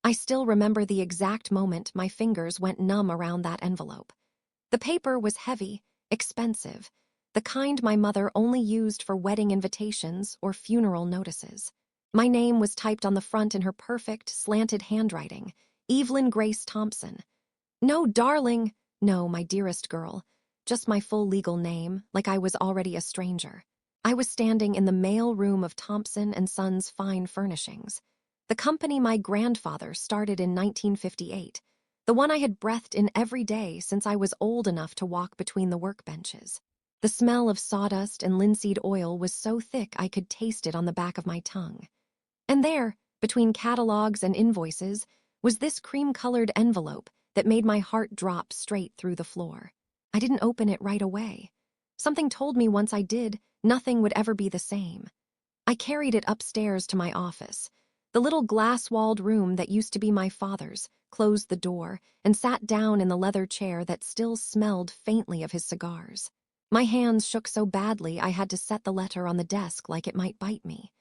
I still remember the exact moment my fingers went numb around that envelope. The paper was heavy, expensive, the kind my mother only used for wedding invitations or funeral notices. My name was typed on the front in her perfect, slanted handwriting, Evelyn Grace Thompson. No, darling, no, my dearest girl, just my full legal name, like I was already a stranger. I was standing in the mail room of Thompson and Sons Fine Furnishings, the company my grandfather started in 1958, the one I had breathed in every day since I was old enough to walk between the workbenches. The smell of sawdust and linseed oil was so thick I could taste it on the back of my tongue. And there, between catalogs and invoices, was this cream-colored envelope that made my heart drop straight through the floor. I didn't open it right away. Something told me once I did, nothing would ever be the same. I carried it upstairs to my office, the little glass-walled room that used to be my father's, closed the door, and sat down in the leather chair that still smelled faintly of his cigars. My hands shook so badly I had to set the letter on the desk like it might bite me.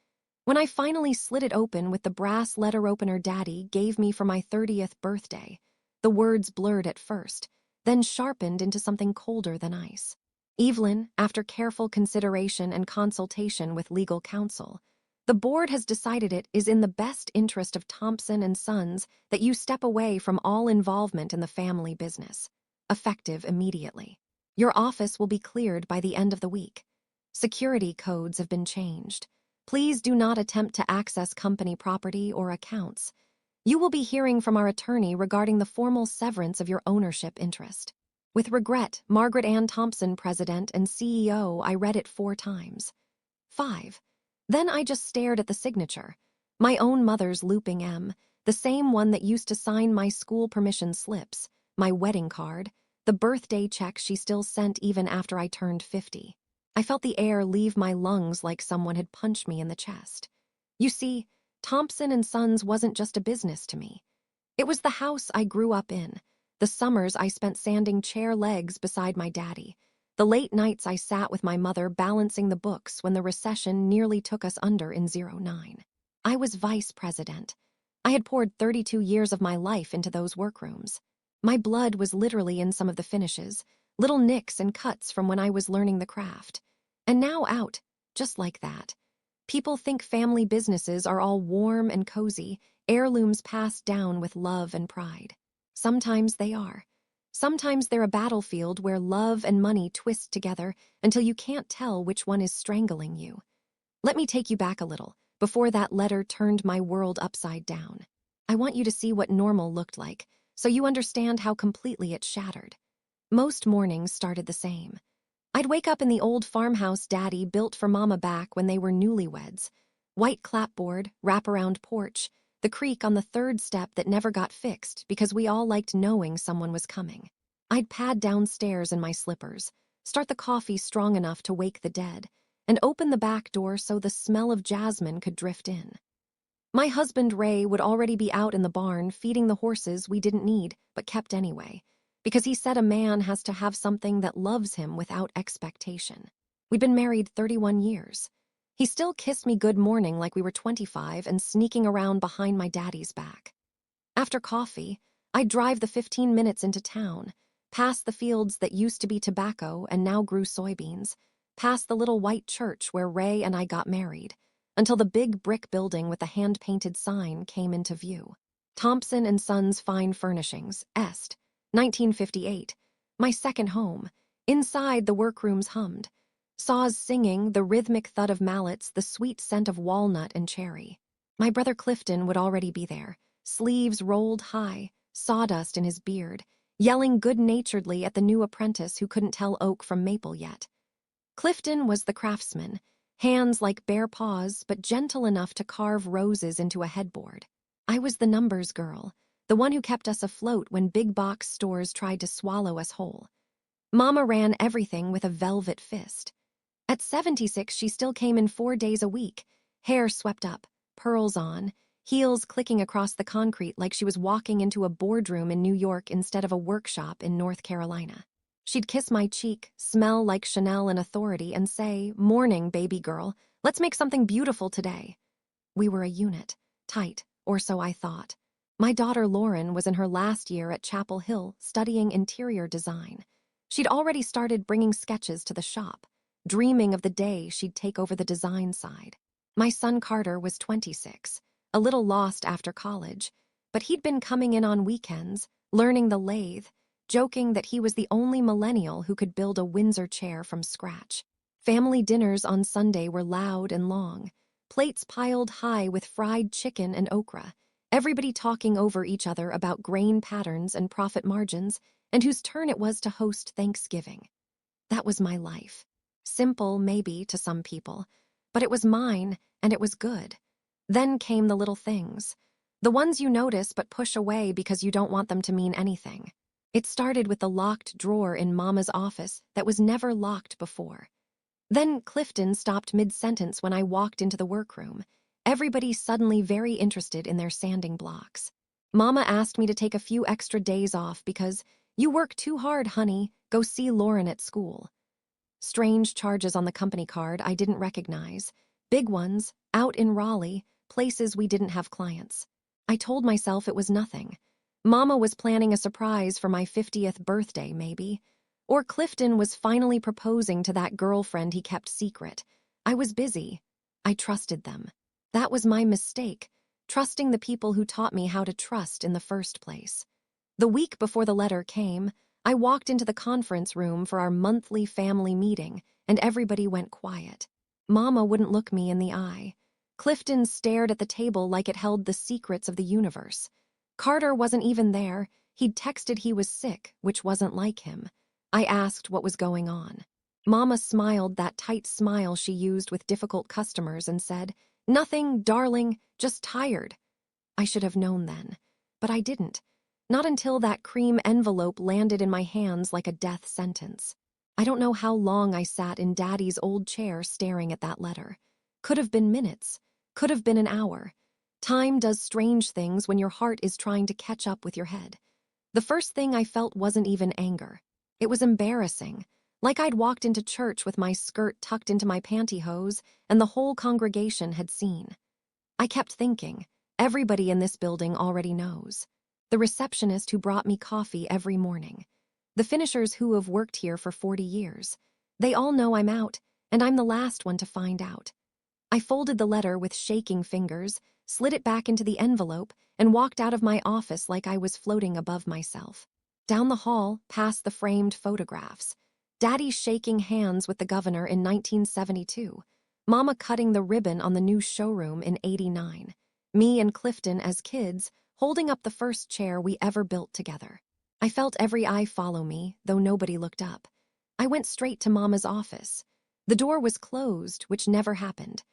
When I finally slid it open with the brass letter opener Daddy gave me for my 30th birthday, the words blurred at first, then sharpened into something colder than ice. Evelyn, after careful consideration and consultation with legal counsel, the board has decided it is in the best interest of Thompson and Sons that you step away from all involvement in the family business, effective immediately. Your office will be cleared by the end of the week. Security codes have been changed. Please do not attempt to access company property or accounts. You will be hearing from our attorney regarding the formal severance of your ownership interest. With regret, Margaret Ann Thompson, President and CEO. I read it 4 times. 5. Then I just stared at the signature. My own mother's looping M, the same one that used to sign my school permission slips, my wedding card, the birthday check she still sent even after I turned 50. I felt the air leave my lungs like someone had punched me in the chest. You see, Thompson and Sons wasn't just a business to me. It was the house I grew up in, the summers I spent sanding chair legs beside my daddy, the late nights I sat with my mother balancing the books when the recession nearly took us under in '09. I was vice president. I had poured 32 years of my life into those workrooms. My blood was literally in some of the finishes, little nicks and cuts from when I was learning the craft. And now out, just like that. People think family businesses are all warm and cozy, heirlooms passed down with love and pride. Sometimes they are. Sometimes they're a battlefield where love and money twist together until you can't tell which one is strangling you. Let me take you back a little, before that letter turned my world upside down. I want you to see what normal looked like, so you understand how completely it shattered. Most mornings started the same. I'd wake up in the old farmhouse Daddy built for Mama back when they were newlyweds. White clapboard, wraparound porch, the creak on the 3rd step that never got fixed because we all liked knowing someone was coming. I'd pad downstairs in my slippers, start the coffee strong enough to wake the dead, and open the back door so the smell of jasmine could drift in. My husband Ray would already be out in the barn feeding the horses we didn't need but kept anyway, because he said a man has to have something that loves him without expectation. We'd been married 31 years. He still kissed me good morning like we were 25 and sneaking around behind my daddy's back. After coffee, I'd drive the 15 minutes into town, past the fields that used to be tobacco and now grew soybeans, past the little white church where Ray and I got married, until the big brick building with the hand-painted sign came into view. Thompson and Sons Fine Furnishings, Est, 1958, my second home. Inside, the workrooms hummed. Saws singing, the rhythmic thud of mallets, the sweet scent of walnut and cherry. My brother Clifton would already be there, sleeves rolled high, sawdust in his beard, yelling good-naturedly at the new apprentice who couldn't tell oak from maple yet. Clifton was the craftsman, hands like bare paws but gentle enough to carve roses into a headboard. I was the numbers girl, the one who kept us afloat when big box stores tried to swallow us whole. Mama ran everything with a velvet fist. At 76, she still came in 4 days a week, hair swept up, pearls on, heels clicking across the concrete like she was walking into a boardroom in New York instead of a workshop in North Carolina. She'd kiss my cheek, smell like Chanel and authority, and say, "Morning, baby girl, let's make something beautiful today." We were a unit, tight, or so I thought. My daughter Lauren was in her last year at Chapel Hill studying interior design. She'd already started bringing sketches to the shop, dreaming of the day she'd take over the design side. My son Carter was 26, a little lost after college, but he'd been coming in on weekends, learning the lathe, joking that he was the only millennial who could build a Windsor chair from scratch. Family dinners on Sunday were loud and long, plates piled high with fried chicken and okra, everybody talking over each other about grain patterns and profit margins, and whose turn it was to host Thanksgiving. That was my life. Simple, maybe, to some people, but it was mine, and it was good. Then came the little things. The ones you notice but push away because you don't want them to mean anything. It started with the locked drawer in Mama's office that was never locked before. Then Clifton stopped mid-sentence when I walked into the workroom, everybody suddenly very interested in their sanding blocks. Mama asked me to take a few extra days off because, "You work too hard, honey, go see Lauren at school." Strange charges on the company card I didn't recognize. Big ones, out in Raleigh, places we didn't have clients. I told myself it was nothing. Mama was planning a surprise for my 50th birthday, maybe. Or Clifton was finally proposing to that girlfriend he kept secret. I was busy. I trusted them. That was my mistake, trusting the people who taught me how to trust in the first place. The week before the letter came, I walked into the conference room for our monthly family meeting, and everybody went quiet. Mama wouldn't look me in the eye. Clifton stared at the table like it held the secrets of the universe. Carter wasn't even there. He'd texted he was sick, which wasn't like him. I asked what was going on. Mama smiled that tight smile she used with difficult customers and said, "Nothing, darling, just tired." I should have known then, but I didn't. Not until that cream envelope landed in my hands like a death sentence. I don't know how long I sat in Daddy's old chair staring at that letter. Could have been minutes, could have been an hour. Time does strange things when your heart is trying to catch up with your head. The first thing I felt wasn't even anger. It was embarrassing, like I'd walked into church with my skirt tucked into my pantyhose and the whole congregation had seen. I kept thinking, everybody in this building already knows. The receptionist who brought me coffee every morning. The finishers who have worked here for 40 years. They all know I'm out, and I'm the last one to find out. I folded the letter with shaking fingers, slid it back into the envelope, and walked out of my office like I was floating above myself. Down the hall, past the framed photographs. Daddy shaking hands with the governor in 1972. Mama cutting the ribbon on the new showroom in '89. Me and Clifton as kids, holding up the first chair we ever built together. I felt every eye follow me, though nobody looked up. I went straight to Mama's office. The door was closed, which never happened.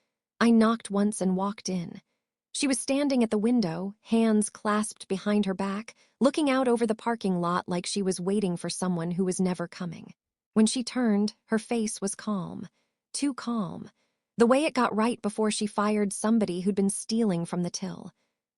I knocked once and walked in. She was standing at the window, hands clasped behind her back, looking out over the parking lot like she was waiting for someone who was never coming. When she turned, her face was calm. Too calm. The way it got right before she fired somebody who'd been stealing from the till.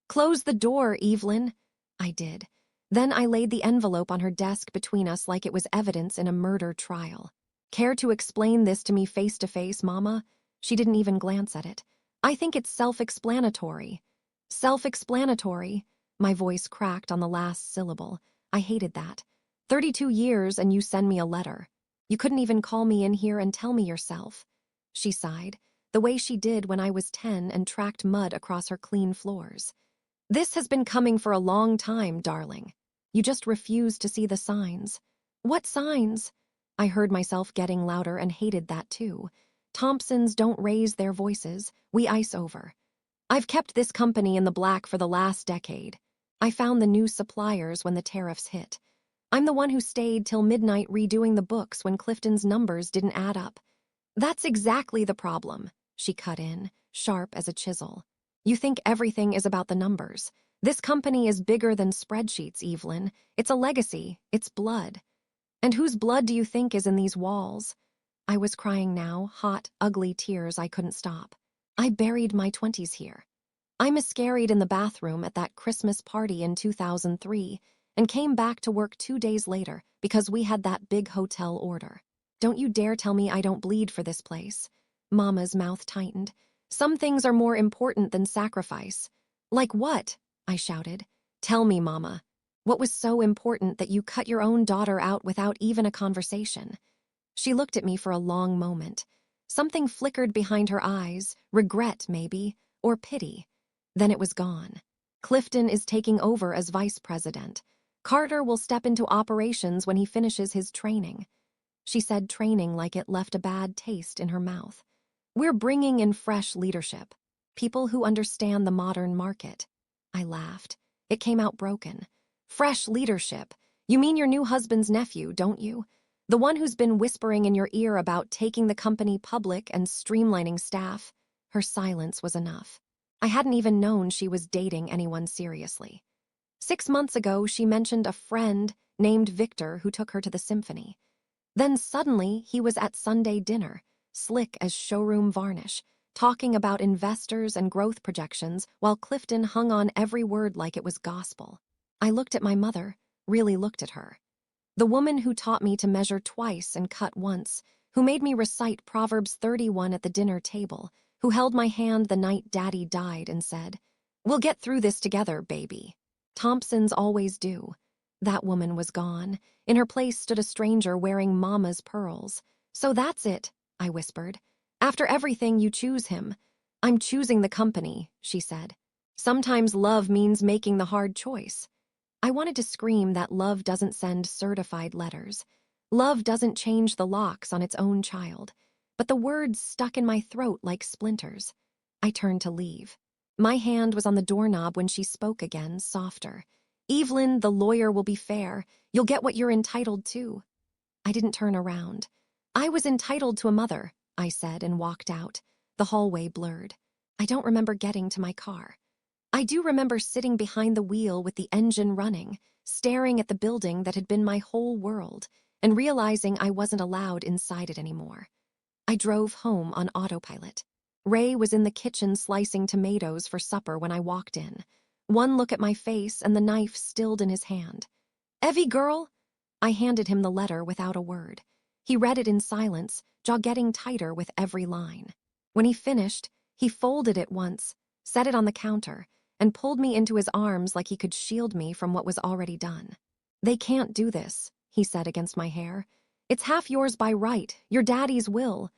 "Close the door, Evelyn." I did. Then I laid the envelope on her desk between us like it was evidence in a murder trial. "Care to explain this to me face to face, Mama?" She didn't even glance at it. "I think it's self-explanatory." "Self-explanatory?" My voice cracked on the last syllable. I hated that. 32 years and you send me a letter. You couldn't even call me in here and tell me yourself. She sighed, the way she did when I was 10 and tracked mud across her clean floors. "This has been coming for a long time, darling. You just refuse to see the signs." "What signs?" I heard myself getting louder and hated that too. Thompsons don't raise their voices. We ice over. "I've kept this company in the black for the last decade. I found the new suppliers when the tariffs hit. I'm the one who stayed till midnight redoing the books when Clifton's numbers didn't add up." "That's exactly the problem," she cut in, sharp as a chisel. "You think everything is about the numbers. This company is bigger than spreadsheets, Evelyn. It's a legacy. It's blood. And whose blood do you think is in these walls?" I was crying now, hot, ugly tears I couldn't stop. I buried my 20s here. I miscarried in the bathroom at that Christmas party in 2003 and came back to work 2 days later because we had that big hotel order. "Don't you dare tell me I don't bleed for this place." Mama's mouth tightened. "Some things are more important than sacrifice." "Like what?" I shouted. Tell me, Mama, what was so important that you cut your own daughter out without even a conversation? She looked at me for a long moment. Something flickered behind her eyes, regret maybe, or pity. Then it was gone. Clifton is taking over as vice president. Carter will step into operations when he finishes his training. She said training like it left a bad taste in her mouth. We're bringing in fresh leadership, people who understand the modern market. I laughed. It came out broken. Fresh leadership? You mean your new husband's nephew, don't you? The one who's been whispering in your ear about taking the company public and streamlining staff? Her silence was enough. I hadn't even known she was dating anyone seriously. 6 months ago, she mentioned a friend named Victor who took her to the symphony. Then suddenly, he was at Sunday dinner, slick as showroom varnish, talking about investors and growth projections while Clifton hung on every word like it was gospel. I looked at my mother, really looked at her. The woman who taught me to measure twice and cut once, who made me recite Proverbs 31 at the dinner table, who held my hand the night Daddy died and said, "We'll get through this together, baby." Thompsons always do. That woman was gone. In her place stood a stranger wearing Mama's pearls. "So that's it," I whispered. "After everything, you choose him." "I'm choosing the company," she said. "Sometimes love means making the hard choice." I wanted to scream that love doesn't send certified letters. Love doesn't change the locks on its own child. But the words stuck in my throat like splinters. I turned to leave. My hand was on the doorknob when she spoke again, softer. "Evelyn, the lawyer will be fair. You'll get what you're entitled to." I didn't turn around. "I was entitled to a mother," I said and walked out. The hallway blurred. I don't remember getting to my car. I do remember sitting behind the wheel with the engine running, staring at the building that had been my whole world, and realizing I wasn't allowed inside it anymore. I drove home on autopilot. Ray was in the kitchen slicing tomatoes for supper when I walked in. One look at my face and the knife stilled in his hand. "Evie, girl!" I handed him the letter without a word. He read it in silence, jaw getting tighter with every line. When he finished, he folded it once, set it on the counter, and pulled me into his arms like he could shield me from what was already done. "They can't do this," he said against my hair. "It's half yours by right, your daddy's will."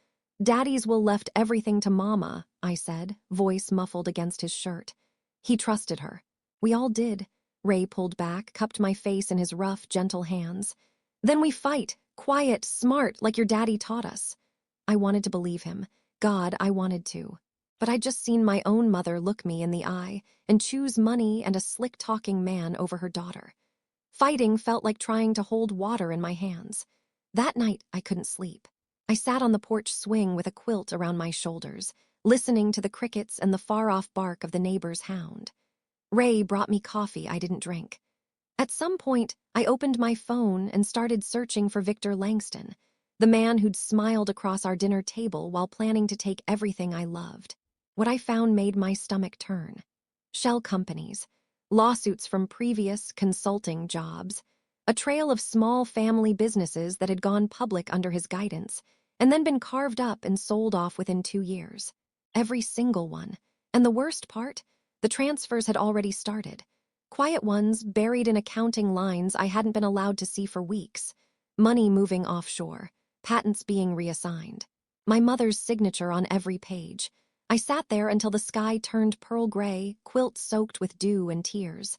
"Daddy's will left everything to Mama," I said, voice muffled against his shirt. He trusted her. We all did. Ray pulled back, cupped my face in his rough, gentle hands. "Then we fight, quiet, smart, like your daddy taught us." I wanted to believe him. God, I wanted to. But I'd just seen my own mother look me in the eye and choose money and a slick-talking man over her daughter. Fighting felt like trying to hold water in my hands. That night, I couldn't sleep. I sat on the porch swing with a quilt around my shoulders, listening to the crickets and the far-off bark of the neighbor's hound. Ray brought me coffee I didn't drink. At some point, I opened my phone and started searching for Victor Langston, the man who'd smiled across our dinner table while planning to take everything I loved. What I found made my stomach turn. Shell companies, lawsuits from previous consulting jobs, a trail of small family businesses that had gone public under his guidance, and then been carved up and sold off within 2 years. Every single one. And the worst part? The transfers had already started. Quiet ones buried in accounting lines I hadn't been allowed to see for weeks. Money moving offshore, patents being reassigned. My mother's signature on every page. I sat there until the sky turned pearl gray, quilt soaked with dew and tears.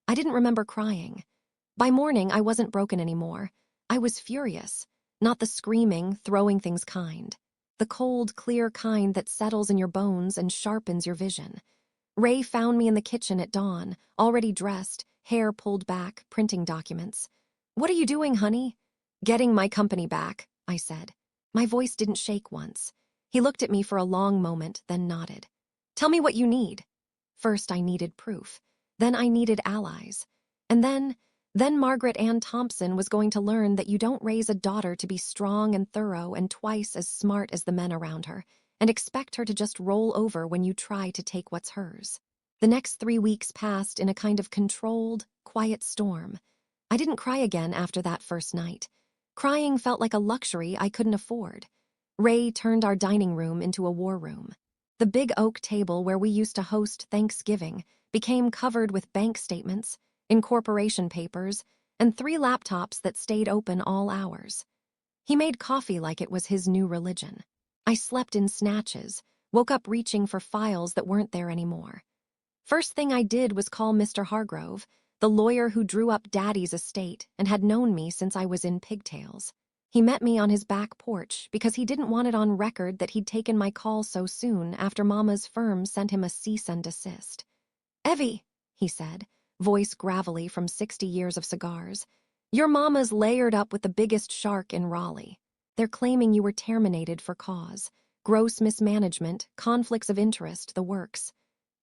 I didn't remember crying. By morning, I wasn't broken anymore. I was furious. Not the screaming, throwing things kind. The cold, clear kind that settles in your bones and sharpens your vision. Ray found me in the kitchen at dawn, already dressed, hair pulled back, printing documents. "What are you doing, honey?" "Getting my company back," I said. My voice didn't shake once. He looked at me for a long moment, then nodded. "Tell me what you need." First, I needed proof. Then I needed allies. And then Margaret Ann Thompson was going to learn that you don't raise a daughter to be strong and thorough and twice as smart as the men around her, and expect her to just roll over when you try to take what's hers. The next 3 weeks passed in a kind of controlled, quiet storm. I didn't cry again after that first night. Crying felt like a luxury I couldn't afford. Ray turned our dining room into a war room. The big oak table where we used to host Thanksgiving became covered with bank statements, incorporation papers, and 3 laptops that stayed open all hours. He made coffee like it was his new religion. I slept in snatches, woke up reaching for files that weren't there anymore. First thing I did was call Mr. Hargrove, the lawyer who drew up Daddy's estate and had known me since I was in pigtails. He met me on his back porch because he didn't want it on record that he'd taken my call so soon after Mama's firm sent him a cease and desist. "Evie," he said, voice gravelly from 60 years of cigars, "your Mama's layered up with the biggest shark in Raleigh. They're claiming you were terminated for cause. Gross mismanagement, conflicts of interest, the works."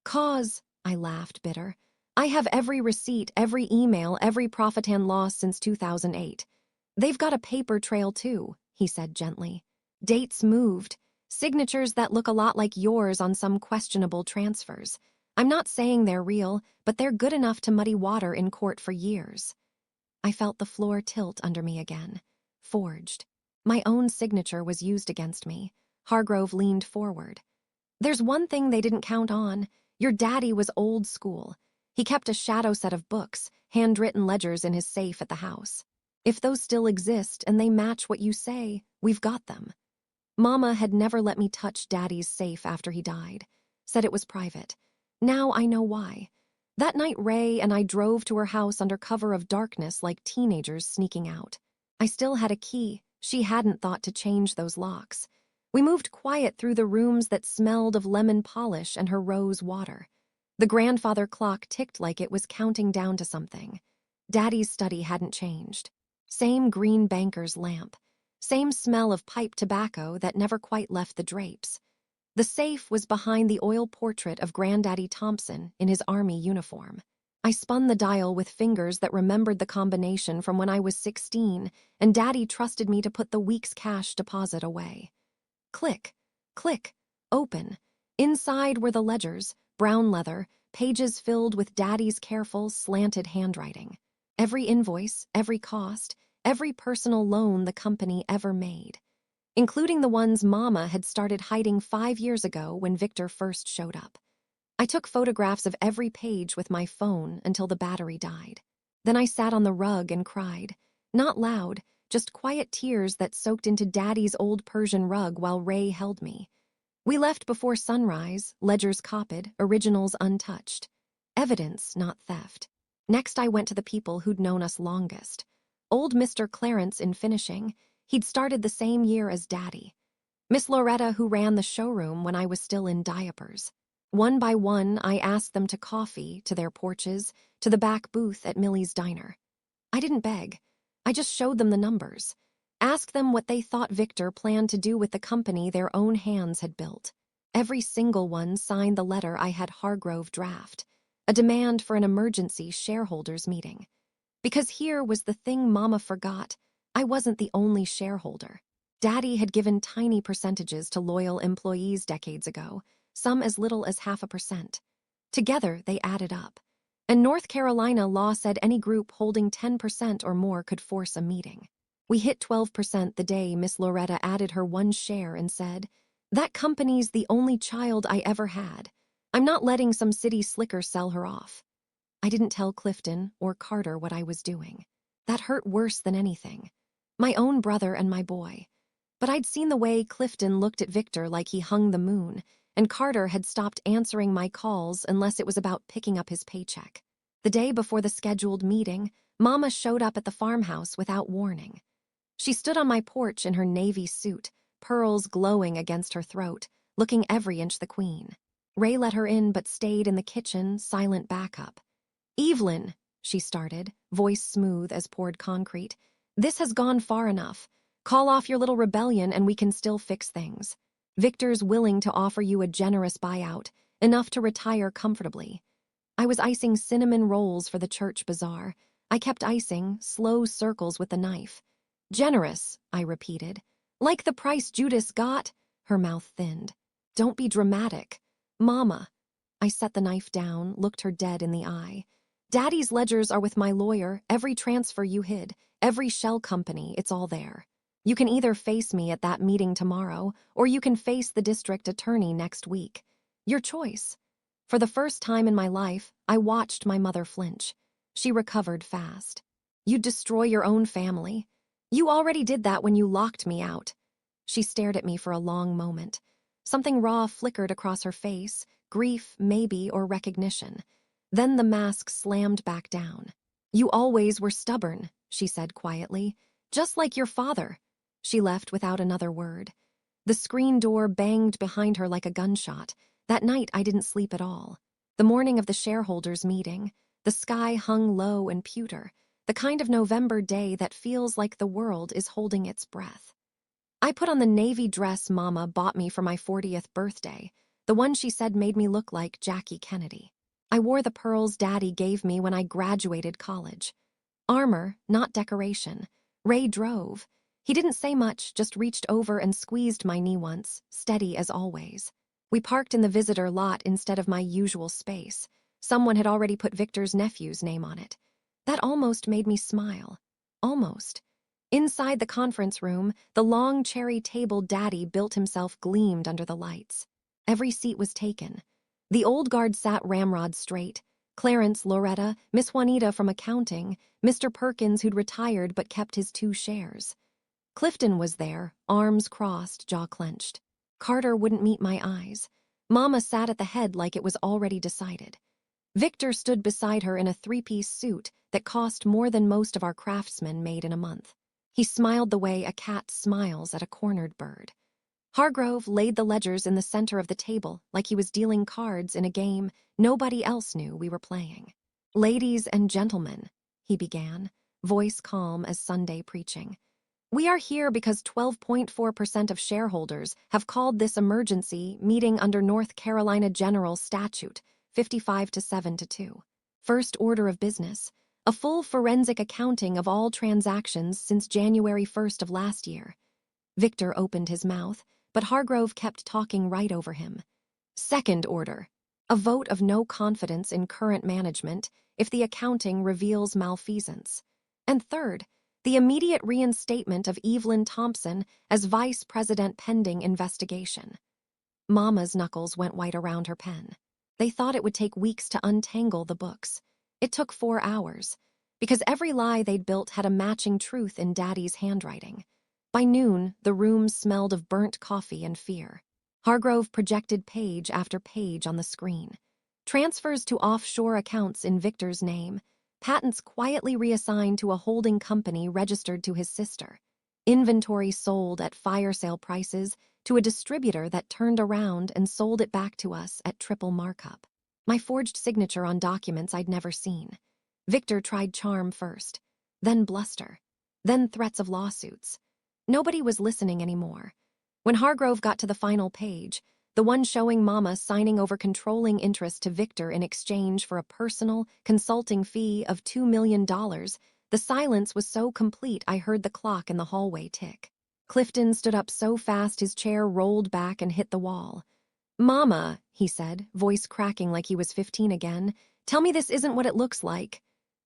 "Cause," I laughed, bitter. "I have every receipt, every email, every profit and loss since 2008. They've got a paper trail too," he said gently. "Dates moved, signatures that look a lot like yours on some questionable transfers. I'm not saying they're real, but they're good enough to muddy water in court for years." I felt the floor tilt under me again. Forged. My own signature was used against me. Hargrove leaned forward. "There's one thing they didn't count on. Your daddy was old school. He kept a shadow set of books, handwritten ledgers in his safe at the house. If those still exist and they match what you say, we've got them." Mama had never let me touch Daddy's safe after he died. Said it was private. Now I know why. That night Ray and I drove to her house under cover of darkness like teenagers sneaking out. I still had a key. She hadn't thought to change those locks. We moved quiet through the rooms that smelled of lemon polish and her rose water. The grandfather clock ticked like it was counting down to something. Daddy's study hadn't changed. Same green banker's lamp. Same smell of pipe tobacco that never quite left the drapes. The safe was behind the oil portrait of Granddaddy Thompson in his army uniform. I spun the dial with fingers that remembered the combination from when I was 16, and Daddy trusted me to put the week's cash deposit away. Click, click, open. Inside were the ledgers, brown leather, pages filled with Daddy's careful, slanted handwriting. Every invoice, every cost, every personal loan the company ever made. Including the ones Mama had started hiding 5 years ago when Victor first showed up. I took photographs of every page with my phone until the battery died. Then I sat on the rug and cried. Not loud, just quiet tears that soaked into Daddy's old Persian rug while Ray held me. We left before sunrise, ledgers copied, originals untouched. Evidence, not theft. Next I went to the people who'd known us longest. Old Mr. Clarence in finishing. He'd started the same year as Daddy. Miss Loretta, who ran the showroom when I was still in diapers. One by one, I asked them to coffee, to their porches, to the back booth at Millie's diner. I didn't beg. I just showed them the numbers. Asked them what they thought Victor planned to do with the company their own hands had built. Every single one signed the letter I had Hargrove draft, a demand for an emergency shareholders meeting. Because here was the thing Mama forgot. I wasn't the only shareholder. Daddy had given tiny percentages to loyal employees decades ago, some as little as 0.5%. Together, they added up. And North Carolina law said any group holding 10% or more could force a meeting. We hit 12% the day Miss Loretta added her one share and said, "That company's the only child I ever had. I'm not letting some city slicker sell her off." I didn't tell Clifton or Carter what I was doing. That hurt worse than anything. My own brother and my boy. But I'd seen the way Clifton looked at Victor like he hung the moon, and Carter had stopped answering my calls unless it was about picking up his paycheck. The day before the scheduled meeting, Mama showed up at the farmhouse without warning. She stood on my porch in her navy suit, pearls glowing against her throat, looking every inch the queen. Ray let her in but stayed in the kitchen, silent backup. "Evelyn," she started, voice smooth as poured concrete, "this has gone far enough. Call off your little rebellion and we can still fix things. Victor's willing to offer you a generous buyout, enough to retire comfortably." I was icing cinnamon rolls for the church bazaar. I kept icing, slow circles with the knife. "Generous," I repeated. "Like the price Judas got?" Her mouth thinned. "Don't be dramatic. Mama." I set the knife down, looked her dead in the eye. "Daddy's ledgers are with my lawyer, every transfer you hid, every shell company, it's all there. You can either face me at that meeting tomorrow, or you can face the district attorney next week. Your choice." For the first time in my life, I watched my mother flinch. She recovered fast. You'd destroy your own family. You already did that when you locked me out. She stared at me for a long moment. Something raw flickered across her face, grief, maybe, or recognition. Then the mask slammed back down. You always were stubborn, she said quietly. Just like your father. She left without another word. The screen door banged behind her like a gunshot. That night I didn't sleep at all. The morning of the shareholders' meeting, the sky hung low and pewter, the kind of November day that feels like the world is holding its breath. I put on the navy dress Mama bought me for my 40th birthday, the one she said made me look like Jackie Kennedy. I wore the pearls Daddy gave me when I graduated college. Armor, not decoration. Ray drove. He didn't say much, just reached over and squeezed my knee once, steady as always. We parked in the visitor lot instead of my usual space. Someone had already put Victor's nephew's name on it. That almost made me smile. Almost. Inside the conference room, the long cherry table Daddy built himself gleamed under the lights. Every seat was taken. The old guard sat ramrod straight. Clarence, Loretta, Miss Juanita from accounting, Mr. Perkins who'd retired but kept his 2 shares. Clifton was there, arms crossed, jaw clenched. Carter wouldn't meet my eyes. Mama sat at the head like it was already decided. Victor stood beside her in a 3-piece suit that cost more than most of our craftsmen made in a month. He smiled the way a cat smiles at a cornered bird. Hargrove laid the ledgers in the center of the table like he was dealing cards in a game nobody else knew we were playing. Ladies and gentlemen, he began, voice calm as Sunday preaching. We are here because 12.4% of shareholders have called this emergency meeting under North Carolina General Statute 55-7-2. First order of business, a full forensic accounting of all transactions since January 1st of last year. Victor opened his mouth, but Hargrove kept talking right over him. Second order, a vote of no confidence in current management if the accounting reveals malfeasance. And third, the immediate reinstatement of Evelyn Thompson as vice president pending investigation. Mama's knuckles went white around her pen. They thought it would take weeks to untangle the books. It took 4 hours, because every lie they'd built had a matching truth in Daddy's handwriting. By noon, the room smelled of burnt coffee and fear. Hargrove projected page after page on the screen. Transfers to offshore accounts in Victor's name, patents quietly reassigned to a holding company registered to his sister, inventory sold at fire sale prices to a distributor that turned around and sold it back to us at triple markup. My forged signature on documents I'd never seen. Victor tried charm first, then bluster, then threats of lawsuits. Nobody was listening anymore. When Hargrove got to the final page, the one showing Mama signing over controlling interest to Victor in exchange for a personal, consulting fee of $2 million, the silence was so complete I heard the clock in the hallway tick. Clifton stood up so fast his chair rolled back and hit the wall. Mama, he said, voice cracking like he was 15 again, tell me this isn't what it looks like.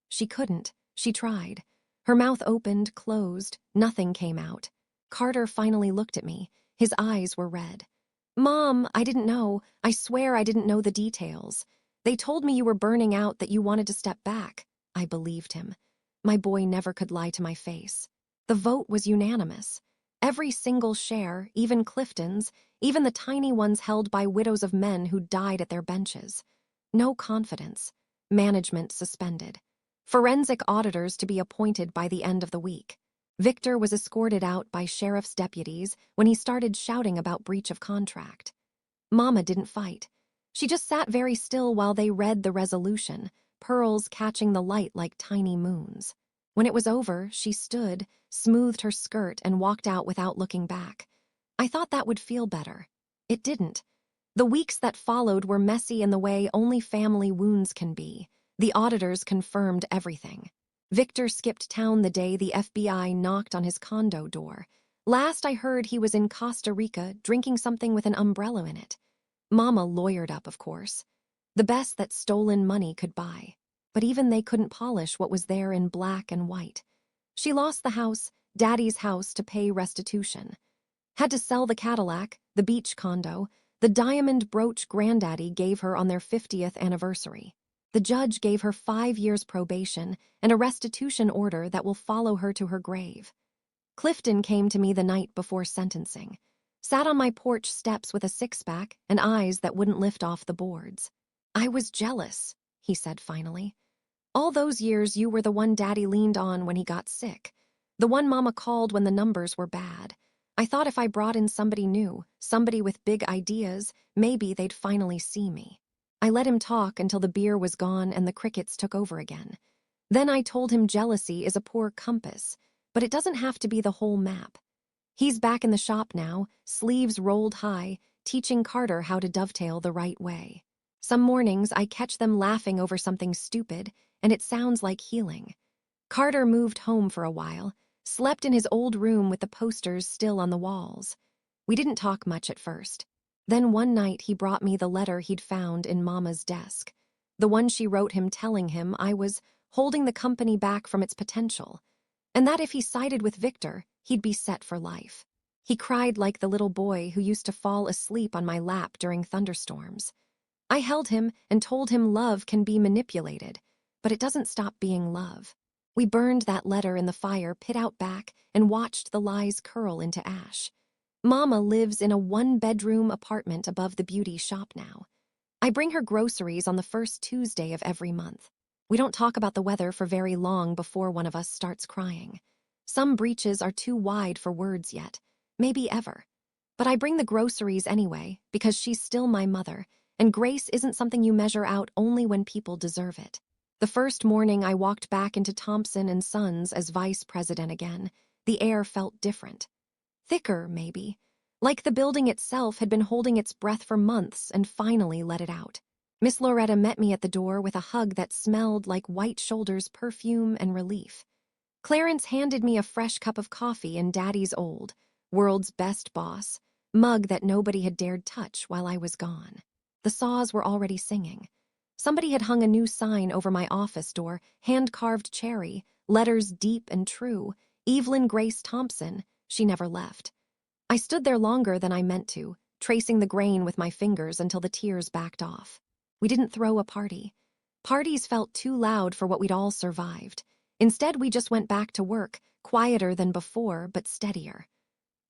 She couldn't. She tried. Her mouth opened, closed, nothing came out. Carter finally looked at me. His eyes were red. Mom, I didn't know. I swear I didn't know the details. They told me you were burning out, that you wanted to step back. I believed him. My boy never could lie to my face. The vote was unanimous. Every single share, even Clifton's, even the tiny ones held by widows of men who died at their benches. No confidence. Management suspended. Forensic auditors to be appointed by the end of the week. Victor was escorted out by sheriff's deputies when he started shouting about breach of contract. Mama didn't fight. She just sat very still while they read the resolution, pearls catching the light like tiny moons. When it was over, she stood, smoothed her skirt, and walked out without looking back. I thought that would feel better. It didn't. The weeks that followed were messy in the way only family wounds can be. The auditors confirmed everything. Victor skipped town the day the FBI knocked on his condo door. Last I heard he was in Costa Rica drinking something with an umbrella in it. Mama lawyered up, of course. The best that stolen money could buy. But even they couldn't polish what was there in black and white. She lost the house, Daddy's house, to pay restitution. Had to sell the Cadillac, the beach condo, the diamond brooch Granddaddy gave her on their 50th anniversary. The judge gave her 5 years probation and a restitution order that will follow her to her grave. Clifton came to me the night before sentencing, sat on my porch steps with a six-pack and eyes that wouldn't lift off the boards. "I was jealous," he said finally. "All those years you were the one Daddy leaned on when he got sick, the one Mama called when the numbers were bad. I thought if I brought in somebody new, somebody with big ideas, maybe they'd finally see me." I let him talk until the beer was gone and the crickets took over again. Then I told him jealousy is a poor compass, but it doesn't have to be the whole map. He's back in the shop now, sleeves rolled high, teaching Carter how to dovetail the right way. Some mornings I catch them laughing over something stupid, and it sounds like healing. Carter moved home for a while, slept in his old room with the posters still on the walls. We didn't talk much at first. Then one night he brought me the letter he'd found in Mama's desk, the one she wrote him telling him I was holding the company back from its potential, and that if he sided with Victor, he'd be set for life. He cried like the little boy who used to fall asleep on my lap during thunderstorms. I held him and told him love can be manipulated, but it doesn't stop being love. We burned that letter in the fire pit out back and watched the lies curl into ash. Mama lives in a one-bedroom apartment above the beauty shop now. I bring her groceries on the first Tuesday of every month. We don't talk about the weather for very long before one of us starts crying. Some breaches are too wide for words yet, maybe ever. But I bring the groceries anyway because she's still my mother, and grace isn't something you measure out only when people deserve it. The first morning I walked back into Thompson and Sons as vice president again, the air felt different. Thicker, maybe. Like the building itself had been holding its breath for months and finally let it out. Miss Loretta met me at the door with a hug that smelled like White Shoulder's perfume and relief. Clarence handed me a fresh cup of coffee in Daddy's old, world's best boss, mug that nobody had dared touch while I was gone. The saws were already singing. Somebody had hung a new sign over my office door, hand-carved cherry, letters deep and true, Evelyn Grace Thompson. She never left. I stood there longer than I meant to, tracing the grain with my fingers until the tears backed off. We didn't throw a party. Parties felt too loud for what we'd all survived. Instead, we just went back to work, quieter than before, but steadier.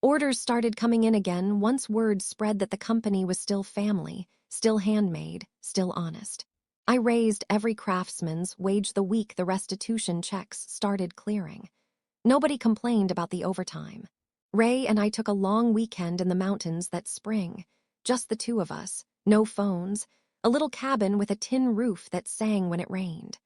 Orders started coming in again once word spread that the company was still family, still handmade, still honest. I raised every craftsman's wage the week the restitution checks started clearing. Nobody complained about the overtime. Ray and I took a long weekend in the mountains that spring, just the two of us, no phones, a little cabin with a tin roof that sang when it rained.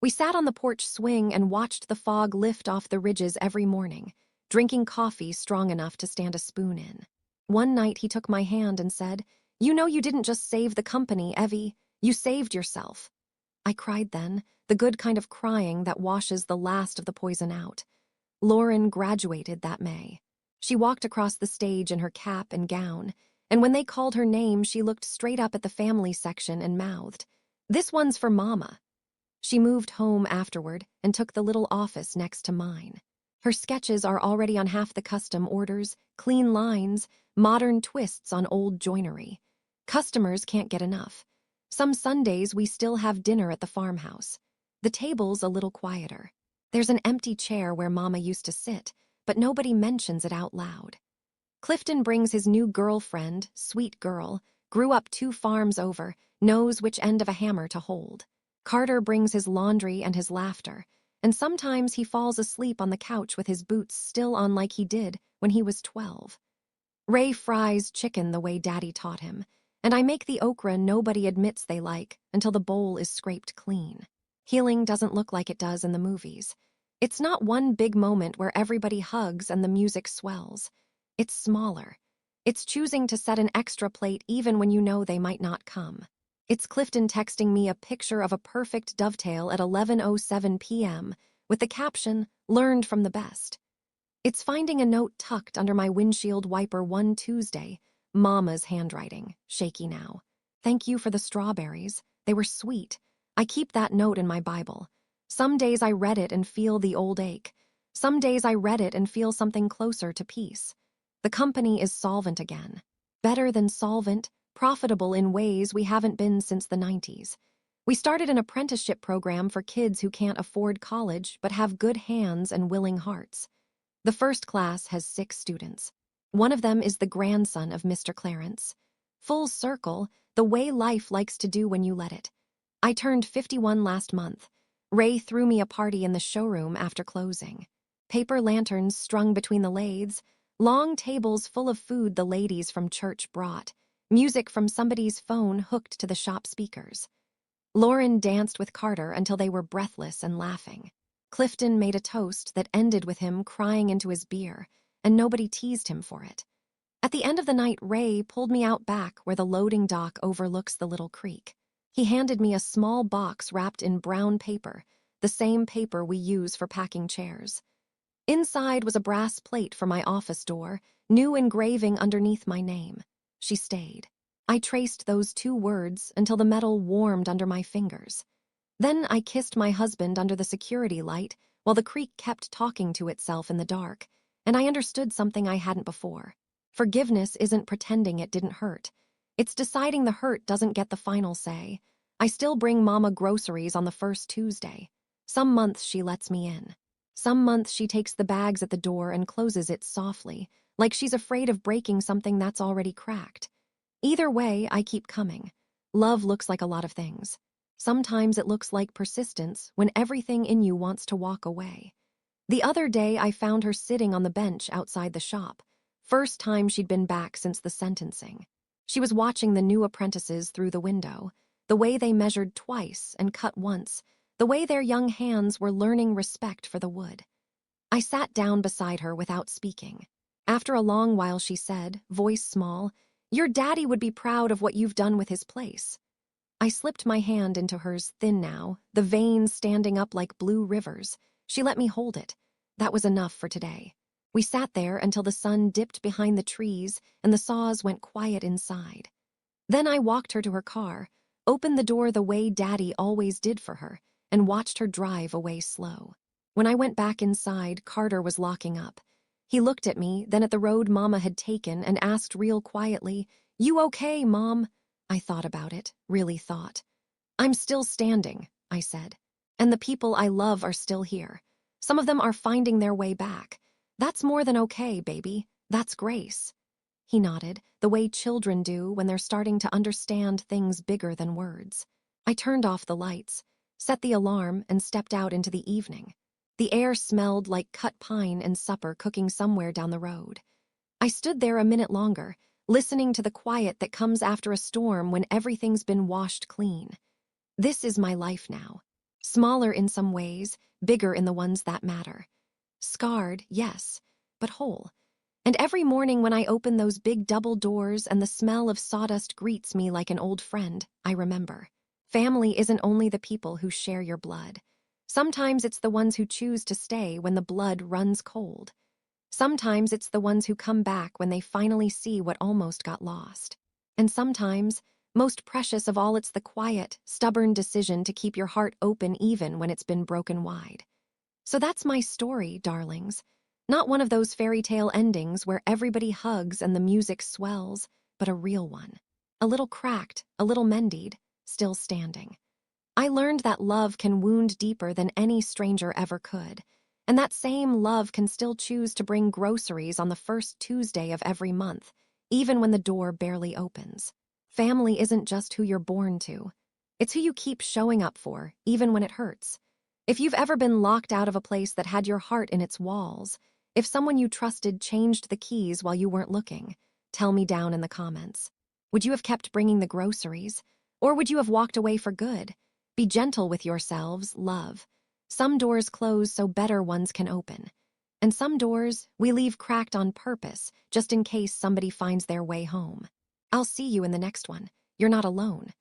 We sat on the porch swing and watched the fog lift off the ridges every morning, drinking coffee strong enough to stand a spoon in. One night he took my hand and said, "You know you didn't just save the company, Evie. You saved yourself." I cried then, the good kind of crying that washes the last of the poison out. Lauren graduated that May. She walked across the stage in her cap and gown, and when they called her name, she looked straight up at the family section and mouthed, "This one's for Mama." She moved home afterward and took the little office next to mine. Her sketches are already on half the custom orders, clean lines, modern twists on old joinery. Customers can't get enough. Some Sundays we still have dinner at the farmhouse. The table's a little quieter. There's an empty chair where Mama used to sit, but nobody mentions it out loud. Clifton brings his new girlfriend, sweet girl, grew up 2 farms over, knows which end of a hammer to hold. Carter brings his laundry and his laughter, and sometimes he falls asleep on the couch with his boots still on like he did when he was 12. Ray fries chicken the way Daddy taught him, and I make the okra nobody admits they like until the bowl is scraped clean. Healing doesn't look like it does in the movies. It's not one big moment where everybody hugs and the music swells. It's smaller. It's choosing to set an extra plate even when you know they might not come. It's Clifton texting me a picture of a perfect dovetail at 11:07 p.m. with the caption, "Learned from the best." It's finding a note tucked under my windshield wiper one Tuesday, Mama's handwriting, shaky now. "Thank you for the strawberries. They were sweet. I keep that note in my Bible. Some days I read it and feel the old ache. Some days I read it and feel something closer to peace. The company is solvent again. Better than solvent, profitable in ways we haven't been since the 90s. We started an apprenticeship program for kids who can't afford college but have good hands and willing hearts. The first class has 6 students. One of them is the grandson of Mr. Clarence. Full circle, the way life likes to do when you let it. I turned 51 last month. Ray threw me a party in the showroom after closing. Paper lanterns strung between the lathes, long tables full of food the ladies from church brought, music from somebody's phone hooked to the shop speakers. Lauren danced with Carter until they were breathless and laughing. Clifton made a toast that ended with him crying into his beer, and nobody teased him for it. At the end of the night, Ray pulled me out back where the loading dock overlooks the little creek. He handed me a small box wrapped in brown paper, the same paper we use for packing chairs. Inside was a brass plate for my office door, new engraving underneath my name. She stayed. I traced those 2 words until the metal warmed under my fingers. Then I kissed my husband under the security light while the creek kept talking to itself in the dark, and I understood something I hadn't before. Forgiveness isn't pretending it didn't hurt. It's deciding the hurt doesn't get the final say. I still bring Mama groceries on the first Tuesday. Some months she lets me in. Some months she takes the bags at the door and closes it softly, like she's afraid of breaking something that's already cracked. Either way, I keep coming. Love looks like a lot of things. Sometimes it looks like persistence when everything in you wants to walk away. The other day, I found her sitting on the bench outside the shop. First time she'd been back since the sentencing. She was watching the new apprentices through the window, the way they measured twice and cut once, the way their young hands were learning respect for the wood. I sat down beside her without speaking. After a long while she said, voice small, "Your daddy would be proud of what you've done with his place." I slipped my hand into hers, thin now, the veins standing up like blue rivers. She let me hold it. That was enough for today. We sat there until the sun dipped behind the trees and the saws went quiet inside. Then I walked her to her car, opened the door the way Daddy always did for her, and watched her drive away slow. When I went back inside, Carter was locking up. He looked at me, then at the road Mama had taken, and asked real quietly, "You okay, Mom?" I thought about it, really thought. "I'm still standing," I said. "And the people I love are still here. Some of them are finding their way back. That's more than okay, baby. That's grace." He nodded, the way children do when they're starting to understand things bigger than words. I turned off the lights, set the alarm, and stepped out into the evening. The air smelled like cut pine and supper cooking somewhere down the road. I stood there a minute longer, listening to the quiet that comes after a storm when everything's been washed clean. This is my life now. Smaller in some ways, bigger in the ones that matter. Scarred, yes, but whole. And every morning when I open those big double doors and the smell of sawdust greets me like an old friend, I remember. Family isn't only the people who share your blood. Sometimes it's the ones who choose to stay when the blood runs cold. Sometimes it's the ones who come back when they finally see what almost got lost. And sometimes, most precious of all, it's the quiet, stubborn decision to keep your heart open even when it's been broken wide. So that's my story, darlings. Not one of those fairy tale endings where everybody hugs and the music swells, but a real one. A little cracked, a little mended, still standing. I learned that love can wound deeper than any stranger ever could. And that same love can still choose to bring groceries on the first Tuesday of every month, even when the door barely opens. Family isn't just who you're born to. It's who you keep showing up for, even when it hurts. If you've ever been locked out of a place that had your heart in its walls, if someone you trusted changed the keys while you weren't looking, tell me down in the comments. Would you have kept bringing the groceries? Or would you have walked away for good? Be gentle with yourselves, love. Some doors close so better ones can open. And some doors we leave cracked on purpose, just in case somebody finds their way home. I'll see you in the next one. You're not alone.